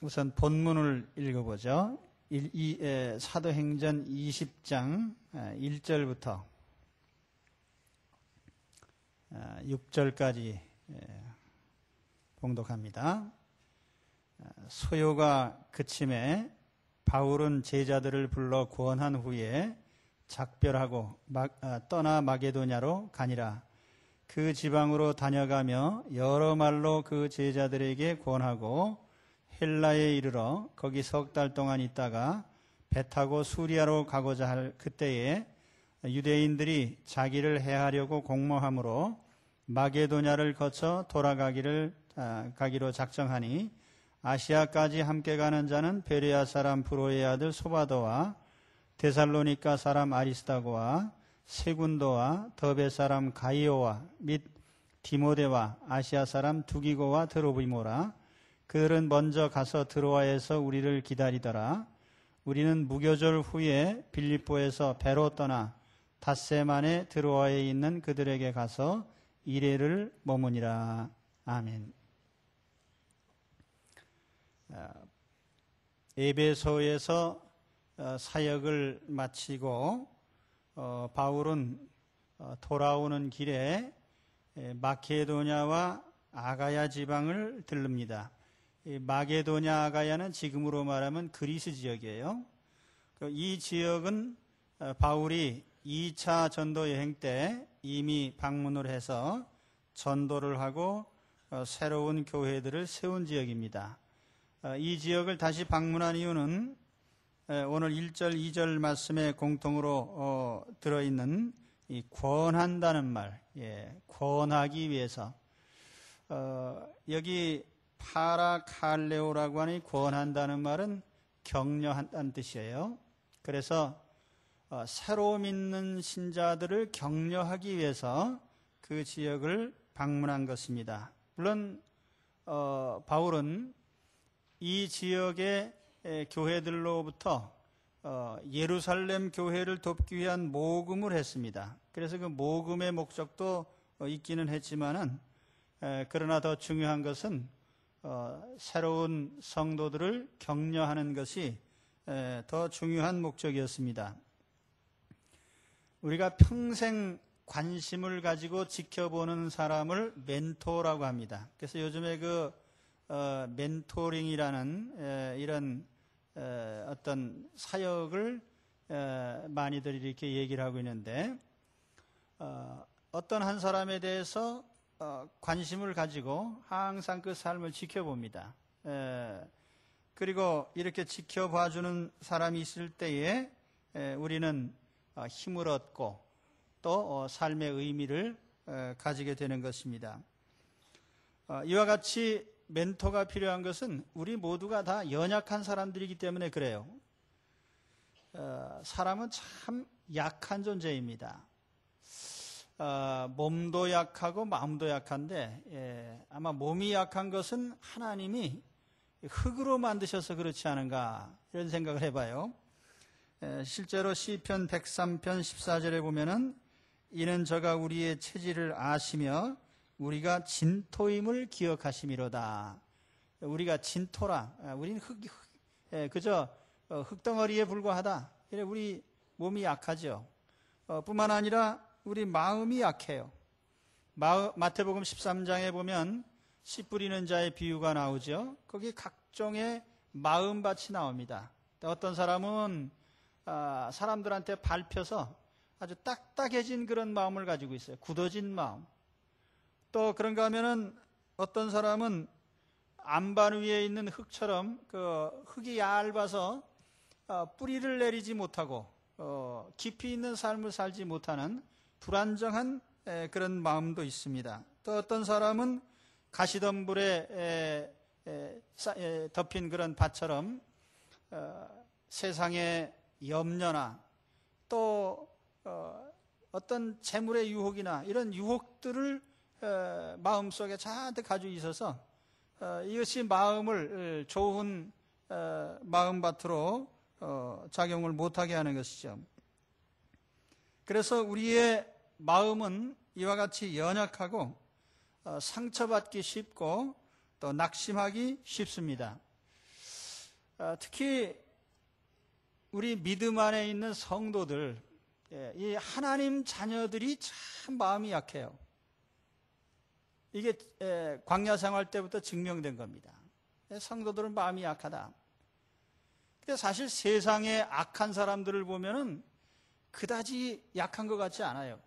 우선 본문을 읽어보죠. 사도행전 20장 1절부터 6절까지 봉독합니다. 소요가 그침에 바울은 제자들을 불러 구원한 후에 작별하고 떠나 마게도냐로 가니라. 그 지방으로 다녀가며 여러 말로 그 제자들에게 권하고 헬라에 이르러 거기 석 달 동안 있다가 배 타고 수리아로 가고자 할 그때에 유대인들이 자기를 해하려고 공모함으로 마게도냐를 거쳐 가기로 작정하니 아시아까지 함께 가는 자는 베레아 사람 브로의 아들 소바도와 데살로니가 사람 아리스다고와 세군도와 더베 사람 가이오와 및 디모데와 아시아 사람 두기고와 드로비모라. 그들은 먼저 가서 드로아에서 우리를 기다리더라. 우리는 무교절 후에 빌립보에서 배로 떠나 닷새 만에 드로아에 있는 그들에게 가서 이레를 머무니라. 아멘. 에베소에서 사역을 마치고 바울은 돌아오는 길에 마케도냐와 아가야 지방을 들릅니다. 마게도냐 아가야는 지금으로 말하면 그리스 지역이에요. 이 지역은 바울이 2차 전도 여행 때 이미 방문을 해서 전도를 하고 새로운 교회들을 세운 지역입니다. 이 지역을 다시 방문한 이유는 오늘 1절, 2절 말씀에 공통으로 들어있는 이 권한다는 말, 권하기 위해서. 여기 파라칼레오라고 하는 권한다는 말은 격려한다는 뜻이에요. 그래서 새로 믿는 신자들을 격려하기 위해서 그 지역을 방문한 것입니다. 물론 바울은 이 지역의 교회들로부터 예루살렘 교회를 돕기 위한 모금을 했습니다. 그래서 그 모금의 목적도 있기는 했지만은 그러나 더 중요한 것은 새로운 성도들을 격려하는 것이 더 중요한 목적이었습니다. 우리가 평생 관심을 가지고 지켜보는 사람을 멘토라고 합니다. 그래서 요즘에 그 멘토링이라는 이런 어떤 사역을 많이들 이렇게 얘기를 하고 있는데 어떤 한 사람에 대해서 관심을 가지고 항상 그 삶을 지켜봅니다. 그리고 이렇게 지켜봐주는 사람이 있을 때에 우리는 힘을 얻고 또 삶의 의미를 가지게 되는 것입니다. 이와 같이 멘토가 필요한 것은 우리 모두가 다 연약한 사람들이기 때문에 그래요. 사람은 참 약한 존재입니다. 몸도 약하고 마음도 약한데 아마 몸이 약한 것은 하나님이 흙으로 만드셔서 그렇지 않은가 이런 생각을 해봐요. 실제로 시편 103편 14절에 보면은 이는 저가 우리의 체질을 아시며 우리가 진토임을 기억하심이로다. 우리가 진토라. 우리는 그저 흙덩어리에 불과하다. 우리 몸이 약하죠. 뿐만 아니라 우리 마음이 약해요. 마태복음 13장에 보면 씨 뿌리는 자의 비유가 나오죠. 거기 각종의 마음밭이 나옵니다. 어떤 사람은 사람들한테 밟혀서 아주 딱딱해진 그런 마음을 가지고 있어요. 굳어진 마음. 또 그런가 하면은 어떤 사람은 안반 위에 있는 흙처럼 그 흙이 얇아서 뿌리를 내리지 못하고 깊이 있는 삶을 살지 못하는 불안정한 그런 마음도 있습니다. 또 어떤 사람은 가시덤불에 덮인 그런 밭처럼 세상의 염려나 또 어떤 재물의 유혹이나 이런 유혹들을 마음속에 잔뜩 가지고 있어서 이것이 마음을 좋은 마음밭으로 작용을 못하게 하는 것이죠. 그래서 우리의 마음은 이와 같이 연약하고 상처받기 쉽고 또 낙심하기 쉽습니다. 특히 우리 믿음 안에 있는 성도들, 이 하나님 자녀들이 참 마음이 약해요. 이게 광야 생활 때부터 증명된 겁니다. 성도들은 마음이 약하다. 근데 사실 세상의 악한 사람들을 보면은 그다지 약한 것 같지 않아요.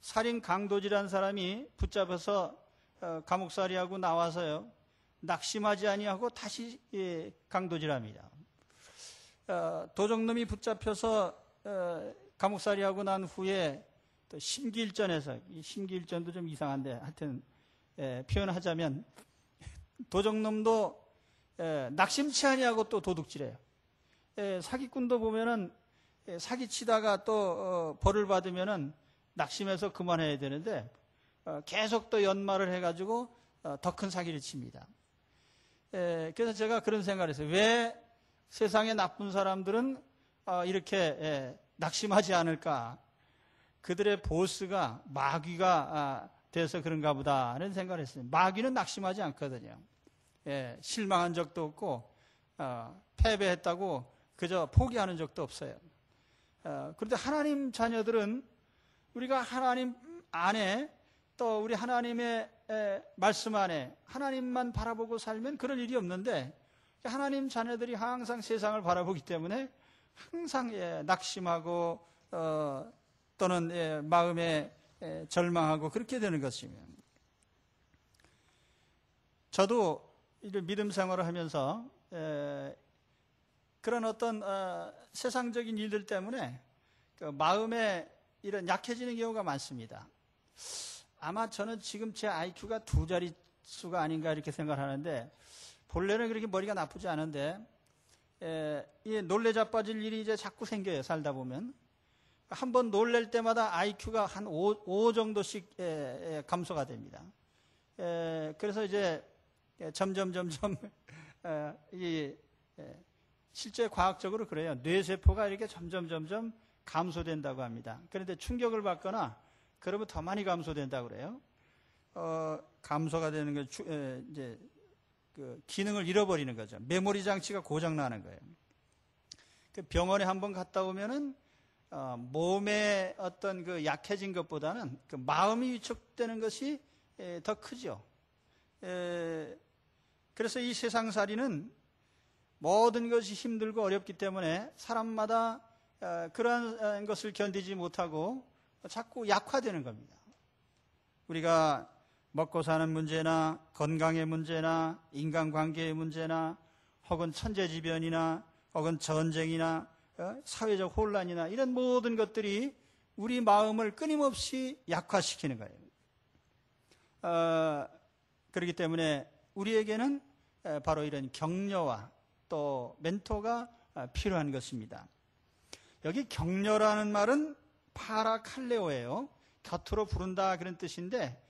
살인 강도질한 사람이 붙잡혀서 감옥살이하고 나와서요, 낙심하지 아니하고 다시 강도질합니다. 도적놈이 붙잡혀서 감옥살이하고 난 후에 또 심기일전에서, 이 심기일전도 좀 이상한데 하여튼 표현하자면 도적놈도 낙심치 아니하고 또 도둑질해요. 사기꾼도 보면은 사기치다가 또 벌을 받으면은 낙심해서 그만해야 되는데 계속 또 연말을 해가지고 더 큰 사기를 칩니다. 그래서 제가 그런 생각을 했어요. 왜 세상의 나쁜 사람들은 이렇게 낙심하지 않을까? 그들의 보스가 마귀가 돼서 그런가 보다 하는 생각을 했어요. 마귀는 낙심하지 않거든요. 실망한 적도 없고 패배했다고 그저 포기하는 적도 없어요. 그런데 하나님 자녀들은 우리가 하나님 안에, 또 우리 하나님의 말씀 안에 하나님만 바라보고 살면 그런 일이 없는데, 하나님 자녀들이 항상 세상을 바라보기 때문에 항상 낙심하고 또는 마음에 절망하고 그렇게 되는 것이며, 저도 이런 믿음 생활을 하면서 그런 어떤 세상적인 일들 때문에 그 마음에 이런 약해지는 경우가 많습니다. 아마 저는 지금 제 IQ가 2자릿수가 아닌가 이렇게 생각하는데, 본래는 그렇게 머리가 나쁘지 않은데 놀래 자빠질 일이 이제 자꾸 생겨요. 살다 보면 한번 놀랄 때마다 IQ가 한 5 정도씩 감소가 됩니다. 그래서 이제 점점 실제 과학적으로 그래요. 뇌세포가 이렇게 점점 감소된다고 합니다. 그런데 충격을 받거나 그러면 더 많이 감소된다고 그래요. 감소가 되는 게 이제 그 기능을 잃어버리는 거죠. 메모리 장치가 고장 나는 거예요. 그 병원에 한번 갔다 오면은 몸의 어떤 그 약해진 것보다는 그 마음이 위축되는 것이 더 크죠. 그래서 이 세상살이는 모든 것이 힘들고 어렵기 때문에 사람마다 그러한 것을 견디지 못하고 자꾸 약화되는 겁니다. 우리가 먹고 사는 문제나 건강의 문제나 인간관계의 문제나 혹은 천재지변이나 혹은 전쟁이나 사회적 혼란이나 이런 모든 것들이 우리 마음을 끊임없이 약화시키는 거예요. 그렇기 때문에 우리에게는 바로 이런 격려와 또 멘토가 필요한 것입니다. 여기 격려라는 말은 파라칼레오예요. 곁으로 부른다 그런 뜻인데,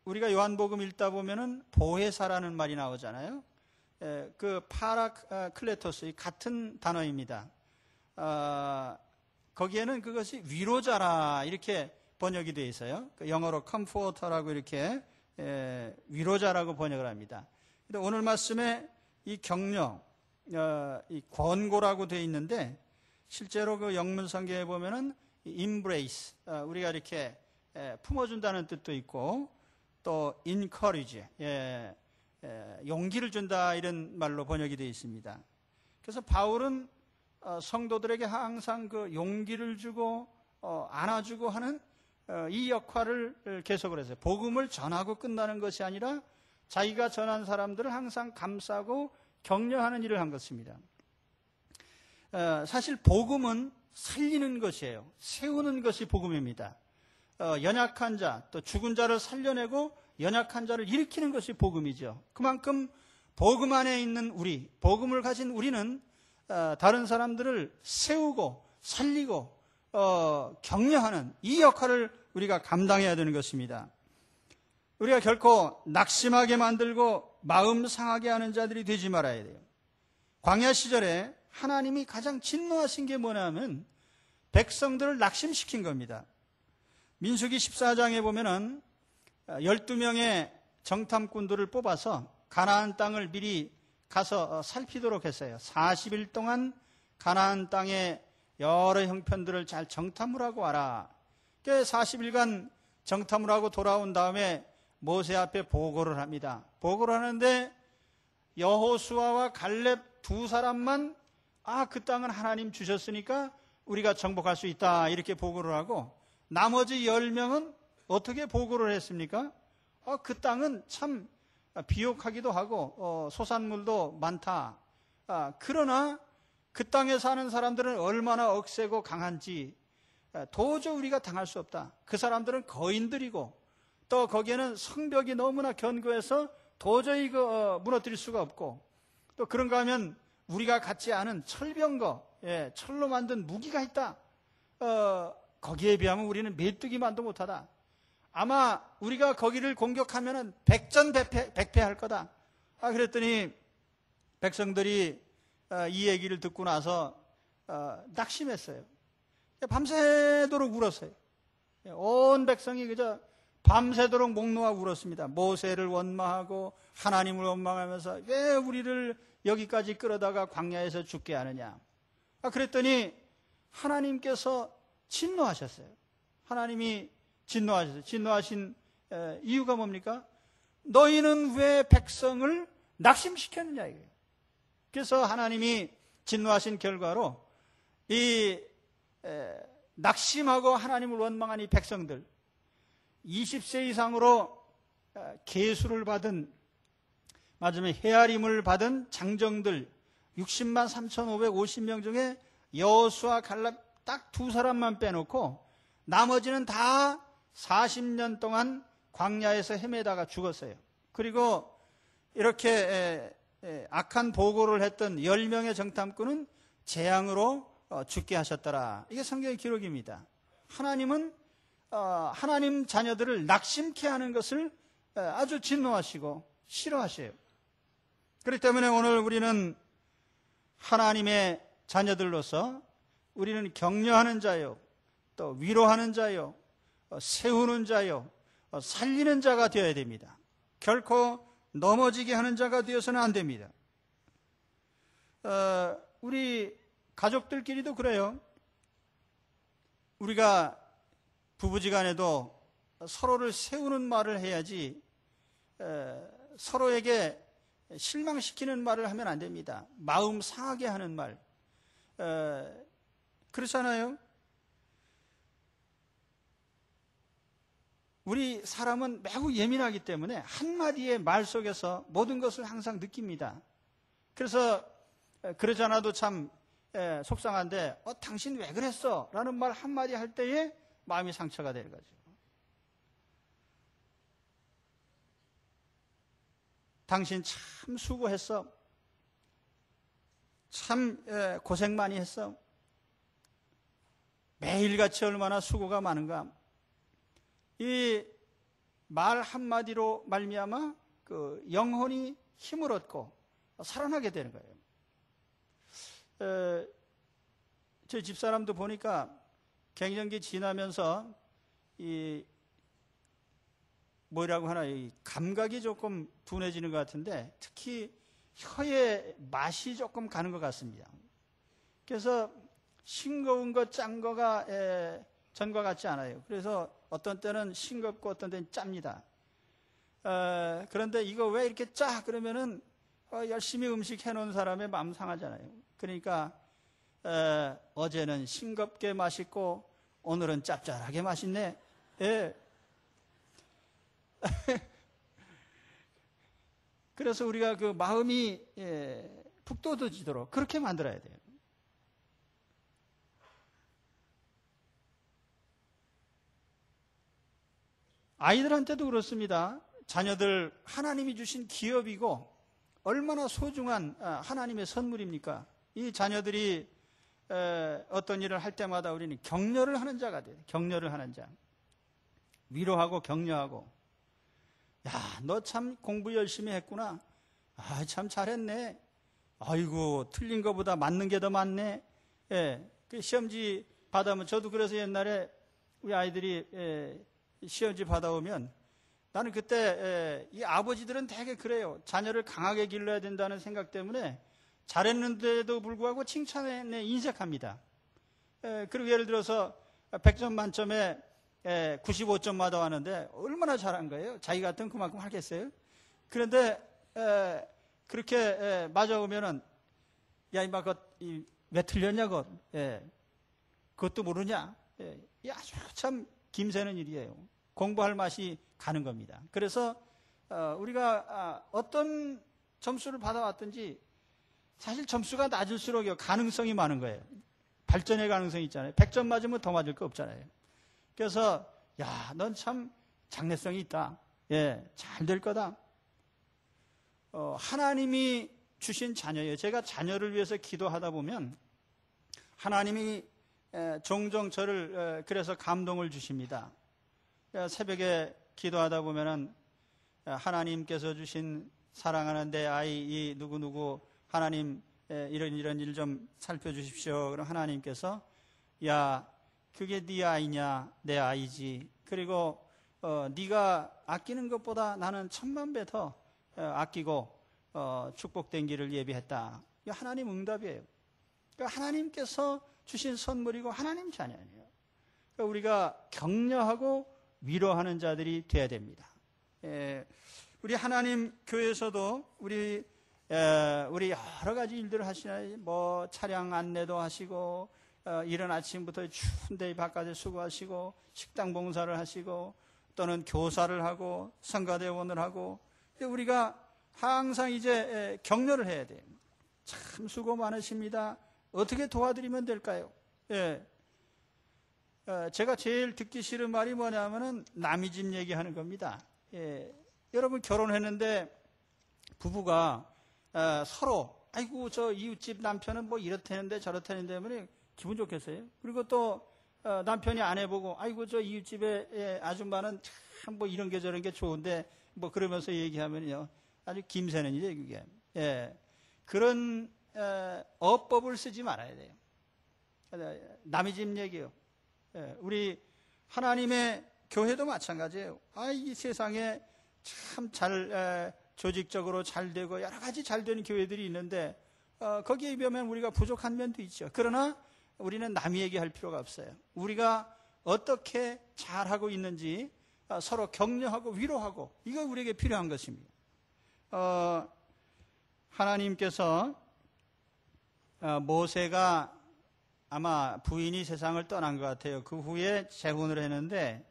우리가 요한복음 읽다 보면은 보혜사라는 말이 나오잖아요. 그 파라클레토스, 같은 단어입니다. 거기에는 그것이 위로자라 이렇게 번역이 되어 있어요. 영어로 컴포터라고 이렇게 위로자라고 번역을 합니다. 근데 오늘 말씀에 이 격려, 이 권고라고 되어 있는데, 실제로 그 영문 성경에 보면은 embrace, 우리가 이렇게 품어준다는 뜻도 있고, 또 encourage, 용기를 준다 이런 말로 번역이 되어 있습니다. 그래서 바울은 성도들에게 항상 그 용기를 주고 안아주고 하는 이 역할을 계속을 했어요. 복음을 전하고 끝나는 것이 아니라 자기가 전한 사람들을 항상 감싸고 격려하는 일을 한 것입니다. 사실 복음은 살리는 것이에요. 세우는 것이 복음입니다. 연약한 자, 또 죽은 자를 살려내고 연약한 자를 일으키는 것이 복음이죠. 그만큼 복음 안에 있는 우리, 복음을 가진 우리는 다른 사람들을 세우고 살리고 격려하는 이 역할을 우리가 감당해야 되는 것입니다. 우리가 결코 낙심하게 만들고 마음 상하게 하는 자들이 되지 말아야 돼요. 광야 시절에 하나님이 가장 진노하신 게 뭐냐면 백성들을 낙심시킨 겁니다. 민수기 14장에 보면은 12명의 정탐꾼들을 뽑아서 가나안 땅을 미리 가서 살피도록 했어요. 40일 동안 가나안 땅의 여러 형편들을 잘 정탐을 하고 와라. 40일간 정탐을 하고 돌아온 다음에 모세 앞에 보고를 합니다. 보고를 하는데 여호수아와 갈렙 두 사람만 그 땅은 하나님 주셨으니까 우리가 정복할 수 있다 이렇게 보고를 하고, 나머지 10명은 어떻게 보고를 했습니까? 그 땅은 참 비옥하기도 하고 소산물도 많다. 그러나 그 땅에 사는 사람들은 얼마나 억세고 강한지 도저히 우리가 당할 수 없다. 그 사람들은 거인들이고 또 거기에는 성벽이 너무나 견고해서 도저히 무너뜨릴 수가 없고, 또 그런가 하면 우리가 갖지 않은 철병거, 철로 만든 무기가 있다. 거기에 비하면 우리는 메뚜기만도 못하다. 아마 우리가 거기를 공격하면 백전백패할 거다. 그랬더니 백성들이 이 얘기를 듣고 나서 낙심했어요. 밤새도록 울었어요. 온 백성이 그저 밤새도록 목 놓아 울었습니다. 모세를 원망하고 하나님을 원망하면서 왜 우리를 여기까지 끌어다가 광야에서 죽게 하느냐. 그랬더니 하나님께서 진노하셨어요. 하나님이 진노하셨어요. 진노하신 이유가 뭡니까? 너희는 왜 백성을 낙심시켰느냐 이거예요. 그래서 하나님이 진노하신 결과로 이 낙심하고 하나님을 원망한 이 백성들, 20세 이상으로 계수를 받은, 맞으면 헤아림을 받은 장정들 60만 3,550명 중에 여호수아 갈렙 딱 두 사람만 빼놓고 나머지는 다 40년 동안 광야에서 헤매다가 죽었어요. 그리고 이렇게 악한 보고를 했던 10명의 정탐꾼은 재앙으로 죽게 하셨더라. 이게 성경의 기록입니다. 하나님은 하나님 자녀들을 낙심케 하는 것을 아주 진노하시고 싫어하셔요. 그렇기 때문에 오늘 우리는 하나님의 자녀들로서 우리는 격려하는 자요, 또 위로하는 자요, 세우는 자요, 살리는 자가 되어야 됩니다. 결코 넘어지게 하는 자가 되어서는 안 됩니다. 우리 가족들끼리도 그래요. 우리가 부부지간에도 서로를 세우는 말을 해야지 서로에게 실망시키는 말을 하면 안 됩니다. 마음 상하게 하는 말. 그렇잖아요. 우리 사람은 매우 예민하기 때문에 한마디의 말 속에서 모든 것을 항상 느낍니다. 그래서 그러지 않아도 참 속상한데 당신 왜 그랬어? 라는 말 한마디 할 때에 마음이 상처가 되는 거죠. 당신 참 수고했어. 참 고생 많이 했어. 매일같이 얼마나 수고가 많은가. 이 말 한마디로 말미암아 그 영혼이 힘을 얻고 살아나게 되는 거예요. 저희 집사람도 보니까 갱년기 지나면서 이 뭐라고 하나, 이 감각이 조금 둔해지는 것 같은데 특히 혀의 맛이 조금 가는 것 같습니다. 그래서 싱거운 것, 짠 거가 전과 같지 않아요. 그래서 어떤 때는 싱겁고 어떤 때는 짭니다. 그런데 이거 왜 이렇게 짜? 그러면은 열심히 음식 해놓은 사람의 마음 상하잖아요. 그러니까 어제는 싱겁게 맛있고 오늘은 짭짤하게 맛있네. 예. 그래서 우리가 그 마음이 푹 돋아지도록 그렇게 만들어야 돼요. 아이들한테도 그렇습니다. 자녀들 하나님이 주신 기업이고 얼마나 소중한 하나님의 선물입니까? 이 자녀들이 어떤 일을 할 때마다 우리는 격려를 하는 자가 돼요. 격려를 하는 자. 위로하고 격려하고, 야, 너 참 공부 열심히 했구나. 아, 참 잘했네. 아이고, 틀린 것보다 맞는 게 더 많네. 그 시험지 받아오면, 저도 그래서 옛날에 우리 아이들이 시험지 받아오면 나는 그때 이 아버지들은 되게 그래요. 자녀를 강하게 길러야 된다는 생각 때문에 잘했는데도 불구하고 칭찬에 인색합니다. 그리고 예를 들어서 100점 만점에 95점 맞아왔는데 얼마나 잘한 거예요? 자기 같으면 그만큼 하겠어요? 그런데 그렇게 맞아오면은 야 이마 왜 틀렸냐고 그것도 모르냐? 이 아주 참 김새는 일이에요. 공부할 맛이 가는 겁니다. 그래서 우리가 어떤 점수를 받아왔든지 사실 점수가 낮을수록 가능성이 많은 거예요. 발전의 가능성이 있잖아요. 100점 맞으면 더 맞을 거 없잖아요. 그래서 야, 넌 참 장래성이 있다. 잘 될 거다. 하나님이 주신 자녀예요. 제가 자녀를 위해서 기도하다 보면 하나님이 종종 저를 그래서 감동을 주십니다. 새벽에 기도하다 보면은 하나님께서 주신 사랑하는 내 아이 이 누구누구 하나님 이런 일 좀 살펴주십시오. 그럼 하나님께서 야 그게 네 아이냐? 내 아이지. 그리고 네가 아끼는 것보다 나는 1000만 배 더 아끼고 축복된 길을 예비했다. 이게 하나님 응답이에요. 그러니까 하나님께서 주신 선물이고 하나님 자녀예요. 그러니까 우리가 격려하고 위로하는 자들이 돼야 됩니다. 우리 하나님 교회에서도 우리 여러 가지 일들을 하시나요? 뭐 차량 안내도 하시고 이른 아침부터 추운데 바깥에 수고하시고 식당 봉사를 하시고 또는 교사를 하고 성가대원을 하고 우리가 항상 이제 격려를 해야 돼요. 참 수고 많으십니다. 어떻게 도와드리면 될까요? 제가 제일 듣기 싫은 말이 뭐냐면은 남의 집 얘기하는 겁니다. 여러분 결혼했는데 부부가 서로 아이고 저 이웃집 남편은 뭐 이렇다는데 저렇다는데 하면 기분 좋겠어요? 그리고 또 남편이 아내 보고 아이고 저 이웃집의 아줌마는 참 뭐 이런 게 저런 게 좋은데 뭐 그러면서 얘기하면요 아주 김새는 일이에요 그게. 그런 어법을 쓰지 말아야 돼요. 남의 집 얘기요. 우리 하나님의 교회도 마찬가지예요. 이 세상에 참 잘 조직적으로 잘 되고 여러 가지 잘 되는 교회들이 있는데 거기에 비하면 우리가 부족한 면도 있죠. 그러나 우리는 남이 얘기할 필요가 없어요. 우리가 어떻게 잘하고 있는지 서로 격려하고 위로하고 이거 우리에게 필요한 것입니다. 하나님께서 모세가 아마 부인이 세상을 떠난 것 같아요. 그 후에 재혼을 했는데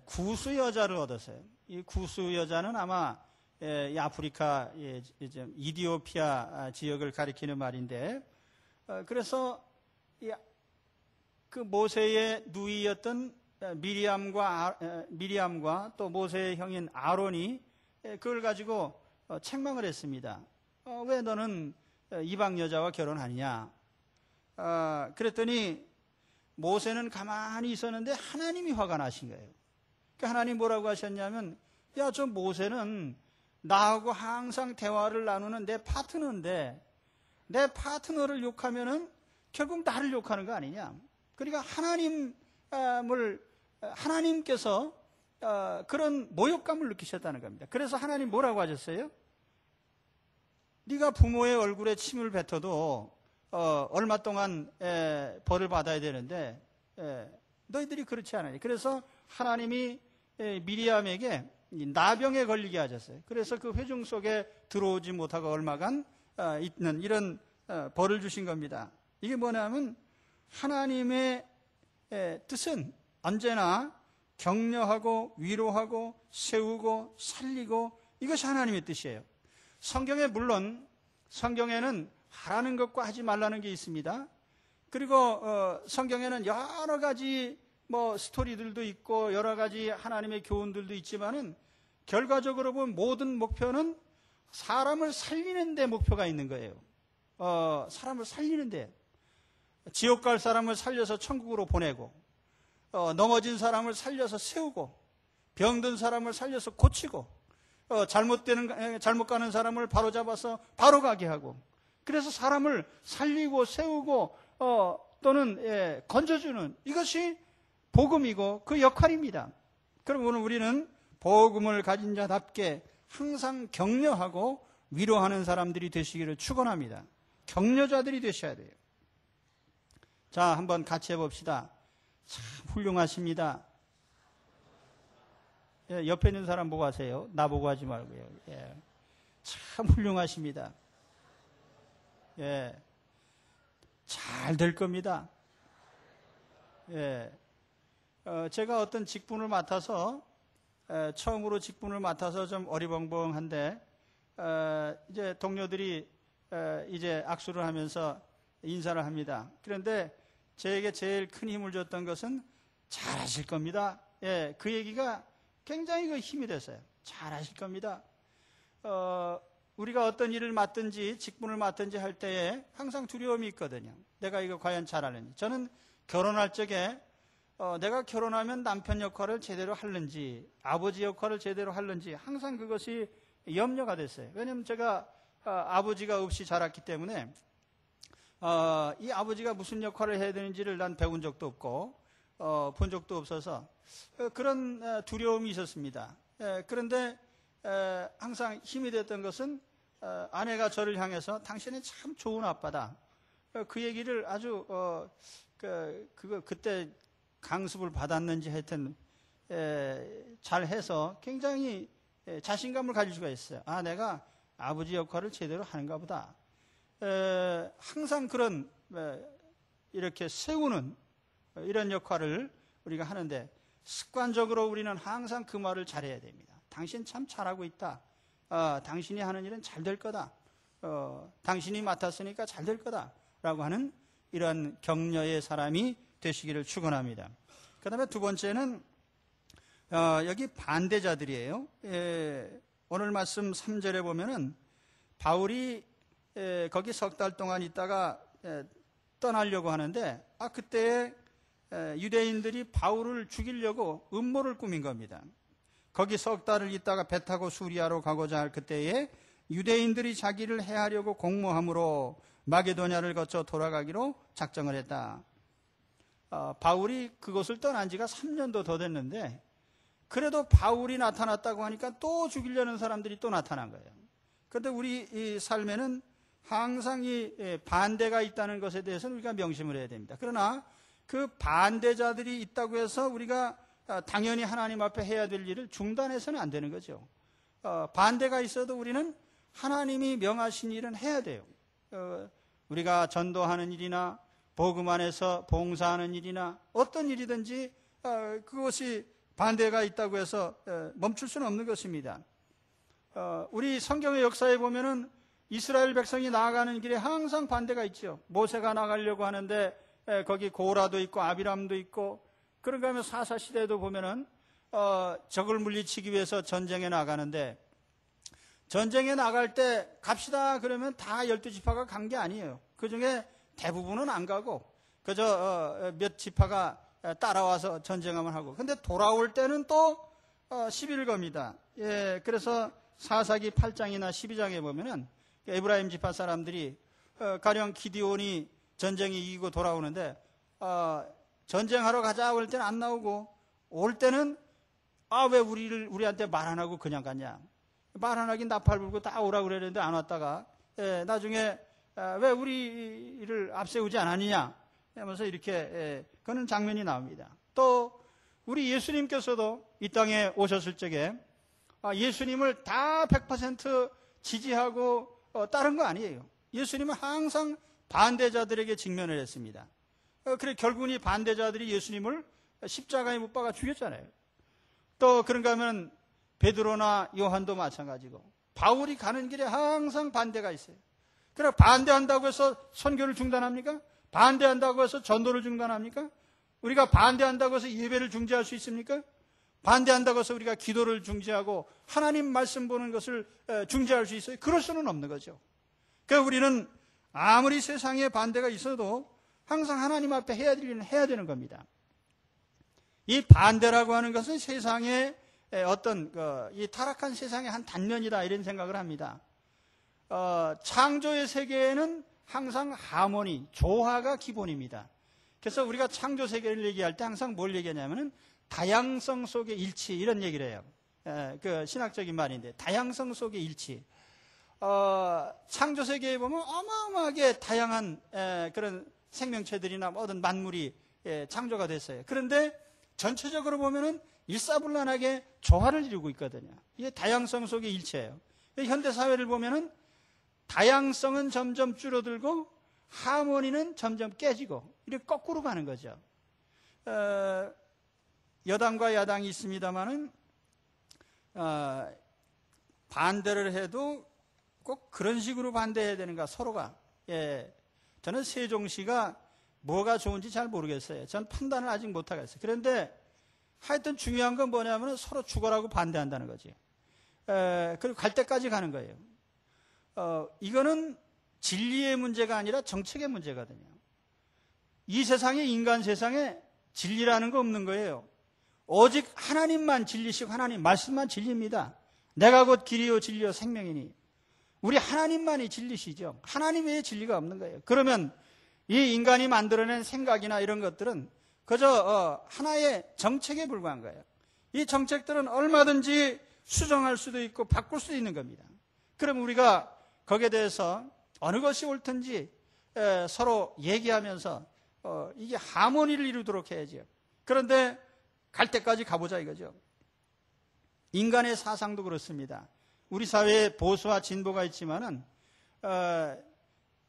구수 여자를 얻었어요. 이 구수 여자는 아마 이 아프리카 이디오피아 지역을 가리키는 말인데 그래서 그 모세의 누이였던 미리암과 또 모세의 형인 아론이 그걸 가지고 책망을 했습니다. 왜 너는 이방 여자와 결혼하느냐? 그랬더니 모세는 가만히 있었는데 하나님이 화가 나신 거예요. 그러니까 하나님 뭐라고 하셨냐면 야, 저 모세는 나하고 항상 대화를 나누는 내 파트너인데 내 파트너를 욕하면은 결국 나를 욕하는 거 아니냐? 그러니까 하나님께서 그런 모욕감을 느끼셨다는 겁니다. 그래서 하나님 뭐라고 하셨어요? 네가 부모의 얼굴에 침을 뱉어도 얼마 동안 벌을 받아야 되는데 너희들이 그렇지 않아요. 그래서 하나님이 미리암에게 나병에 걸리게 하셨어요. 그래서 그 회중 속에 들어오지 못하고 얼마간 있는 이런 벌을 주신 겁니다. 이게 뭐냐면 하나님의 뜻은 언제나 격려하고 위로하고 세우고 살리고 이것이 하나님의 뜻이에요. 물론 성경에는 하라는 것과 하지 말라는 게 있습니다. 그리고 성경에는 여러 가지 스토리들도 있고 여러 가지 하나님의 교훈들도 있지만은 결과적으로 보면 모든 목표는 사람을 살리는 데 목표가 있는 거예요. 사람을 살리는 데 지옥 갈 사람을 살려서 천국으로 보내고 넘어진 사람을 살려서 세우고 병든 사람을 살려서 고치고 잘못 가는 사람을 바로잡아서 바로 가게 하고 그래서 사람을 살리고 세우고 또는 건져주는 이것이 복음이고 그 역할입니다. 그럼 오늘 우리는 복음을 가진 자답게 항상 격려하고 위로하는 사람들이 되시기를 축원합니다. 격려자들이 되셔야 돼요. 자, 한번 같이 해봅시다. 참 훌륭하십니다. 예, 옆에 있는 사람 보고 하세요. 나보고 하지 말고요. 예, 참 훌륭하십니다. 예, 잘 될 겁니다. 예, 제가 어떤 직분을 맡아서 처음으로 직분을 맡아서 좀 어리벙벙한데 이제 동료들이 이제 악수를 하면서 인사를 합니다. 그런데 저에게 제일 큰 힘을 줬던 것은 잘하실 겁니다. 예, 그 얘기가 굉장히 그 힘이 됐어요. 잘하실 겁니다. 우리가 어떤 일을 맡든지 직분을 맡든지 할 때에 항상 두려움이 있거든요. 내가 이거 과연 잘하는지. 저는 결혼할 적에 내가 결혼하면 남편 역할을 제대로 하는지 아버지 역할을 제대로 하는지 항상 그것이 염려가 됐어요. 왜냐하면 제가 아버지가 없이 자랐기 때문에 이 아버지가 무슨 역할을 해야 되는지를 난 배운 적도 없고 본 적도 없어서 그런 두려움이 있었습니다. 그런데 항상 힘이 됐던 것은 아내가 저를 향해서 당신은 참 좋은 아빠다. 그 얘기를 아주 그때 강습을 받았는지 하여튼 잘해서 굉장히 자신감을 가질 수가 있어요. 아, 내가 아버지 역할을 제대로 하는가 보다. 항상 그런 이렇게 세우는 이런 역할을 우리가 하는데 습관적으로 우리는 항상 그 말을 잘해야 됩니다. 당신 참 잘하고 있다. 당신이 하는 일은 잘 될 거다. 당신이 맡았으니까 잘 될 거다. 라고 하는 이런 격려의 사람이 되시기를 축원합니다. 그 다음에 두 번째는 여기 반대자들이에요. 오늘 말씀 3절에 보면은 바울이 거기 석 달 동안 있다가 떠나려고 하는데 그때 유대인들이 바울을 죽이려고 음모를 꾸민 겁니다. 거기 석 달을 있다가 배 타고 수리아로 가고자 할 그때에 유대인들이 자기를 해하려고 공모함으로 마게도냐를 거쳐 돌아가기로 작정을 했다. 바울이 그곳을 떠난 지가 3년도 더 됐는데 그래도 바울이 나타났다고 하니까 또 죽이려는 사람들이 또 나타난 거예요. 그런데 우리 이 삶에는 항상 이 반대가 있다는 것에 대해서는 우리가 명심을 해야 됩니다. 그러나 그 반대자들이 있다고 해서 우리가 당연히 하나님 앞에 해야 될 일을 중단해서는 안 되는 거죠. 반대가 있어도 우리는 하나님이 명하신 일은 해야 돼요. 우리가 전도하는 일이나 복음 안에서 봉사하는 일이나 어떤 일이든지 그것이 반대가 있다고 해서 멈출 수는 없는 것입니다. 우리 성경의 역사에 보면은 이스라엘 백성이 나아가는 길에 항상 반대가 있죠. 모세가 나가려고 하는데 거기 고라도 있고 아비람도 있고 그런가 하면 사사 시대에도 보면은 적을 물리치기 위해서 전쟁에 나가는데 전쟁에 나갈 때 갑시다 그러면 다 12지파가 간 게 아니에요. 그 중에 대부분은 안 가고 그저 몇 지파가 따라와서 전쟁하면 하고 근데 돌아올 때는 또 시비를 겁니다. 예, 그래서 사사기 8장이나 12장에 보면은 에브라임 지파 사람들이 가령 기디온이 전쟁이 이기고 돌아오는데 전쟁하러 가자 올 때는 안 나오고 올 때는 왜 우리한테 말 안 하고 그냥 갔냐. 말 안 하긴 나팔 불고 다 오라고 그랬는데 안 왔다가 나중에 왜 우리를 앞세우지 않았느냐 하면서 이렇게 그런 장면이 나옵니다. 또 우리 예수님께서도 이 땅에 오셨을 적에 예수님을 다 100% 지지하고 따른 거 아니에요. 예수님은 항상 반대자들에게 직면을 했습니다. 그래 결국은 이 반대자들이 예수님을 십자가에 못 박아 죽였잖아요. 또 그런가 하면 베드로나 요한도 마찬가지고 바울이 가는 길에 항상 반대가 있어요. 그래 반대한다고 해서 선교를 중단합니까? 반대한다고 해서 전도를 중단합니까? 우리가 반대한다고 해서 예배를 중지할 수 있습니까? 반대한다고 해서 우리가 기도를 중지하고 하나님 말씀 보는 것을 중지할 수 있어요? 그럴 수는 없는 거죠. 그러니까 우리는 아무리 세상에 반대가 있어도 항상 하나님 앞에 해야 될 일은 해야 되는 겁니다. 이 반대라고 하는 것은 세상의 어떤 이 타락한 세상의 한 단면이다 이런 생각을 합니다. 창조의 세계에는 항상 하모니, 조화가 기본입니다. 그래서 우리가 창조 세계를 얘기할 때 항상 뭘 얘기하냐면은 다양성 속의 일치 이런 얘기를 해요. 그 신학적인 말인데, 다양성 속의 일치. 창조세계에 보면 어마어마하게 다양한 그런 생명체들이나 모든 만물이 창조가 됐어요. 그런데 전체적으로 보면은 일사불란하게 조화를 이루고 있거든요. 이게 다양성 속의 일체예요. 현대 사회를 보면은 다양성은 점점 줄어들고 하모니는 점점 깨지고 이렇게 거꾸로 가는 거죠. 여당과 야당이 있습니다만은 반대를 해도 꼭 그런 식으로 반대해야 되는가, 서로가. 저는 세종시가 뭐가 좋은지 잘 모르겠어요. 전 판단을 아직 못하겠어요. 그런데 하여튼 중요한 건 뭐냐면 서로 죽어라고 반대한다는 거지. 그리고 갈 때까지 가는 거예요. 이거는 진리의 문제가 아니라 정책의 문제거든요. 이 세상에, 인간 세상에 진리라는 거 없는 거예요. 오직 하나님만 진리시고 하나님 말씀만 진리입니다. 내가 곧 길이요 진리요 생명이니. 우리 하나님만이 진리시죠. 하나님 외에 진리가 없는 거예요. 그러면 이 인간이 만들어낸 생각이나 이런 것들은 그저 하나의 정책에 불과한 거예요. 이 정책들은 얼마든지 수정할 수도 있고 바꿀 수도 있는 겁니다. 그럼 우리가 거기에 대해서 어느 것이 옳든지 서로 얘기하면서 이게 하모니를 이루도록 해야죠. 그런데 갈 때까지 가보자 이거죠. 인간의 사상도 그렇습니다. 우리 사회에 보수와 진보가 있지만은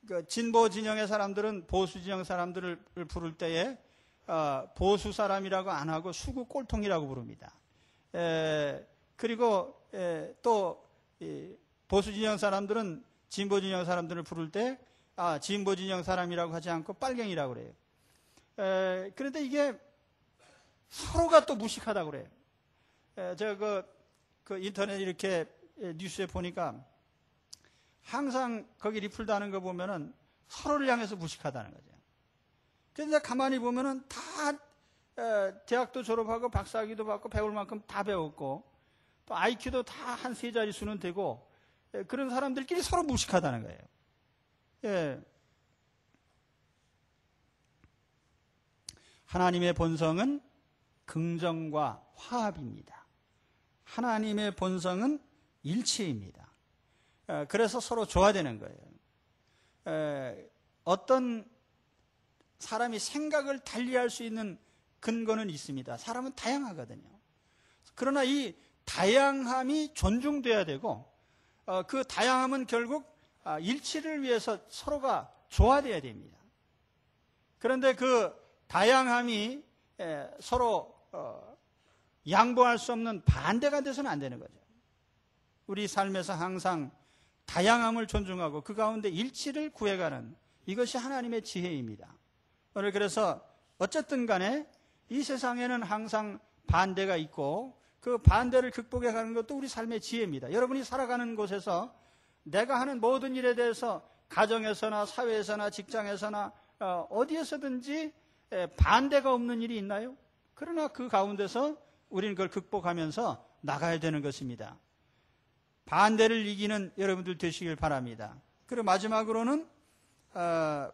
그 진보 진영의 사람들은 보수 진영 사람들을 부를 때에 보수 사람이라고 안 하고 수구 꼴통이라고 부릅니다. 그리고 또 보수 진영 사람들은 진보 진영 사람들을 부를 때 진보 진영 사람이라고 하지 않고 빨갱이라고 그래요. 그런데 이게 서로가 또 무식하다고 그래요. 제가 그 인터넷 이렇게 뉴스에 보니까 항상 거기 리플 다는 거 보면은 서로를 향해서 무식하다는 거죠. 그런데 가만히 보면은 다 대학도 졸업하고 박사학위도 받고 배울 만큼 다 배웠고 또 IQ도 다 한 세 자릿수는 되고 그런 사람들끼리 서로 무식하다는 거예요. 예. 하나님의 본성은 긍정과 화합입니다. 하나님의 본성은 일치입니다. 그래서 서로 좋아되는 거예요. 어떤 사람이 생각을 달리할 수 있는 근거는 있습니다. 사람은 다양하거든요. 그러나 이 다양함이 존중돼야 되고 그 다양함은 결국 일치를 위해서 서로가 조화돼야 됩니다. 그런데 그 다양함이 서로 양보할 수 없는 반대가 돼서는 안 되는 거죠. 우리 삶에서 항상 다양함을 존중하고 그 가운데 일치를 구해가는 이것이 하나님의 지혜입니다. 오늘 그래서 어쨌든 간에 이 세상에는 항상 반대가 있고 그 반대를 극복해 가는 것도 우리 삶의 지혜입니다. 여러분이 살아가는 곳에서 내가 하는 모든 일에 대해서 가정에서나 사회에서나 직장에서나 어디에서든지 반대가 없는 일이 있나요? 그러나 그 가운데서 우리는 그걸 극복하면서 나가야 되는 것입니다. 반대를 이기는 여러분들 되시길 바랍니다. 그리고 마지막으로는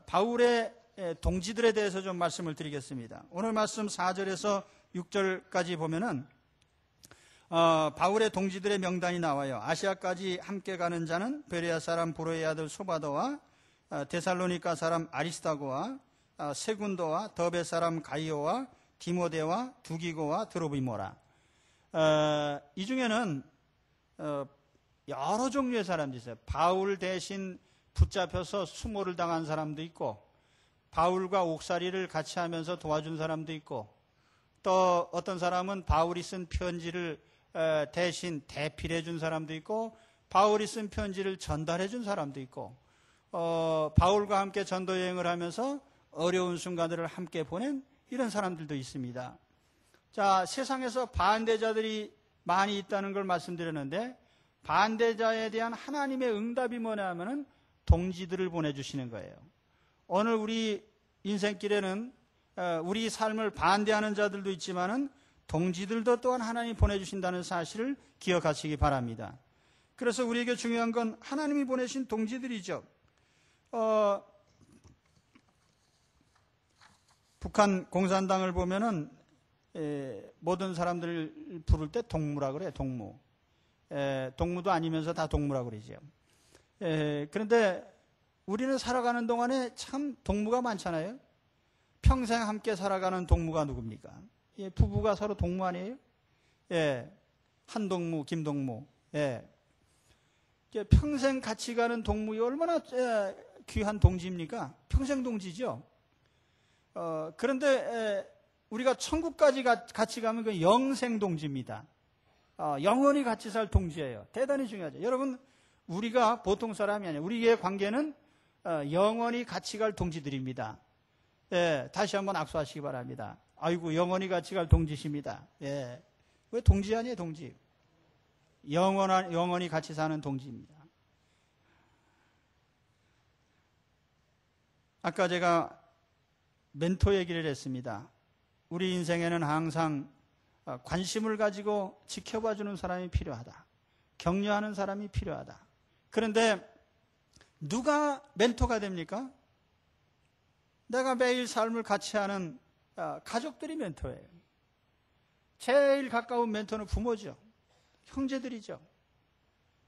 바울의 동지들에 대해서 좀 말씀을 드리겠습니다. 오늘 말씀 4절에서 6절까지 보면은 바울의 동지들의 명단이 나와요. 아시아까지 함께 가는 자는 베레아 사람 브로의 아들 소바도와 데살로니가 사람 아리스타고와 세군도와 더베 사람 가이오와 디모데와 두기고와 드로비모라. 이 중에는 여러 종류의 사람들이 있어요. 바울 대신 붙잡혀서 수모를 당한 사람도 있고 바울과 옥살이를 같이 하면서 도와준 사람도 있고 또 어떤 사람은 바울이 쓴 편지를 대신 대필해 준 사람도 있고 바울이 쓴 편지를 전달해 준 사람도 있고 바울과 함께 전도 여행을 하면서 어려운 순간들을 함께 보낸 이런 사람들도 있습니다. 자, 세상에서 반대자들이 많이 있다는 걸 말씀드렸는데 반대자에 대한 하나님의 응답이 뭐냐 하면은 동지들을 보내주시는 거예요. 오늘 우리 인생길에는 우리 삶을 반대하는 자들도 있지만은 동지들도 또한 하나님이 보내주신다는 사실을 기억하시기 바랍니다. 그래서 우리에게 중요한 건 하나님이 보내신 동지들이죠. 북한 공산당을 보면은 모든 사람들을 부를 때 동무라 그래요. 동무. 동무도 아니면서 다 동무라 그러죠. 그런데 우리는 살아가는 동안에 참 동무가 많잖아요. 평생 함께 살아가는 동무가 누굽니까? 부부가 서로 동무 아니에요? 한동무, 김동무. 평생 같이 가는 동무이 얼마나 귀한 동지입니까? 평생 동지죠. 그런데 우리가 천국까지 같이 가면 그 영생 동지입니다. 영원히 같이 살 동지예요. 대단히 중요하죠. 여러분, 우리가 보통 사람이 아니에요. 우리의 관계는 영원히 같이 갈 동지들입니다. 다시 한번 악수하시기 바랍니다. 아이고, 영원히 같이 갈 동지십니다. 왜 동지 아니에요, 동지? 영원히 같이 사는 동지입니다. 아까 제가 멘토 얘기를 했습니다. 우리 인생에는 항상 관심을 가지고 지켜봐주는 사람이 필요하다. 격려하는 사람이 필요하다. 그런데 누가 멘토가 됩니까? 내가 매일 삶을 같이 하는 가족들이 멘토예요. 제일 가까운 멘토는 부모죠. 형제들이죠.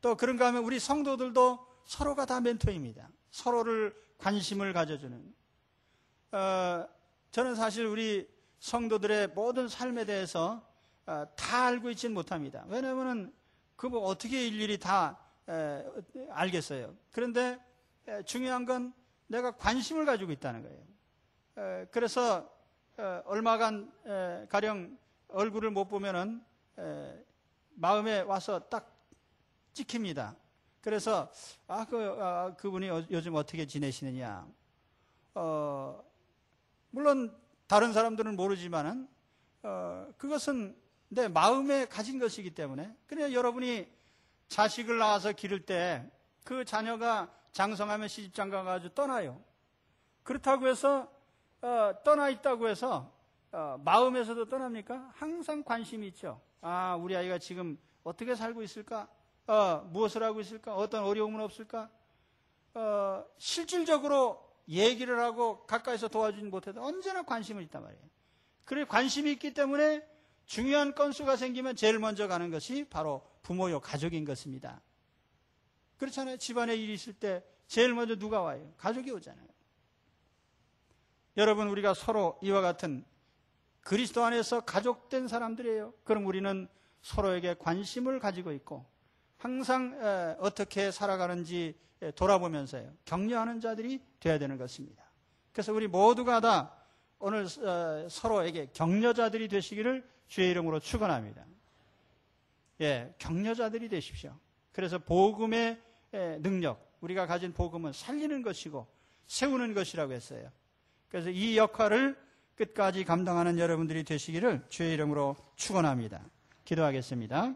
또 그런가 하면 우리 성도들도 서로가 다 멘토입니다. 서로를 관심을 가져주는. 저는 사실 우리 성도들의 모든 삶에 대해서 다 알고 있지는 못합니다. 왜냐하면 그거 어떻게 일일이 다 알겠어요. 그런데 중요한 건 내가 관심을 가지고 있다는 거예요. 그래서 얼마간 가령 얼굴을 못 보면은 마음에 와서 딱 찍힙니다. 그래서 그분이 요즘 어떻게 지내시느냐. 물론 다른 사람들은 모르지만은 그것은 내 마음에 가진 것이기 때문에. 그냥 여러분이 자식을 낳아서 기를 때 그 자녀가 장성하면 시집장가 가지고 떠나요. 그렇다고 해서 떠나 있다고 해서 마음에서도 떠납니까? 항상 관심이 있죠. 우리 아이가 지금 어떻게 살고 있을까? 무엇을 하고 있을까? 어떤 어려움은 없을까? 실질적으로 얘기를 하고 가까이서 도와주지 못해도 언제나 관심은 있단 말이에요. 그래 관심이 있기 때문에 중요한 건수가 생기면 제일 먼저 가는 것이 바로 부모요, 가족인 것입니다. 그렇잖아요. 집안에 일이 있을 때 제일 먼저 누가 와요? 가족이 오잖아요. 여러분, 우리가 서로 이와 같은 그리스도 안에서 가족된 사람들이에요. 그럼 우리는 서로에게 관심을 가지고 있고 항상 어떻게 살아가는지 돌아보면서요. 격려하는 자들이 되어야 되는 것입니다. 그래서 우리 모두가 다 오늘 서로에게 격려자들이 되시기를 주의 이름으로 축원합니다. 격려자들이 되십시오. 그래서 복음의 능력, 우리가 가진 복음은 살리는 것이고 세우는 것이라고 했어요. 그래서 이 역할을 끝까지 감당하는 여러분들이 되시기를 주의 이름으로 축원합니다. 기도하겠습니다.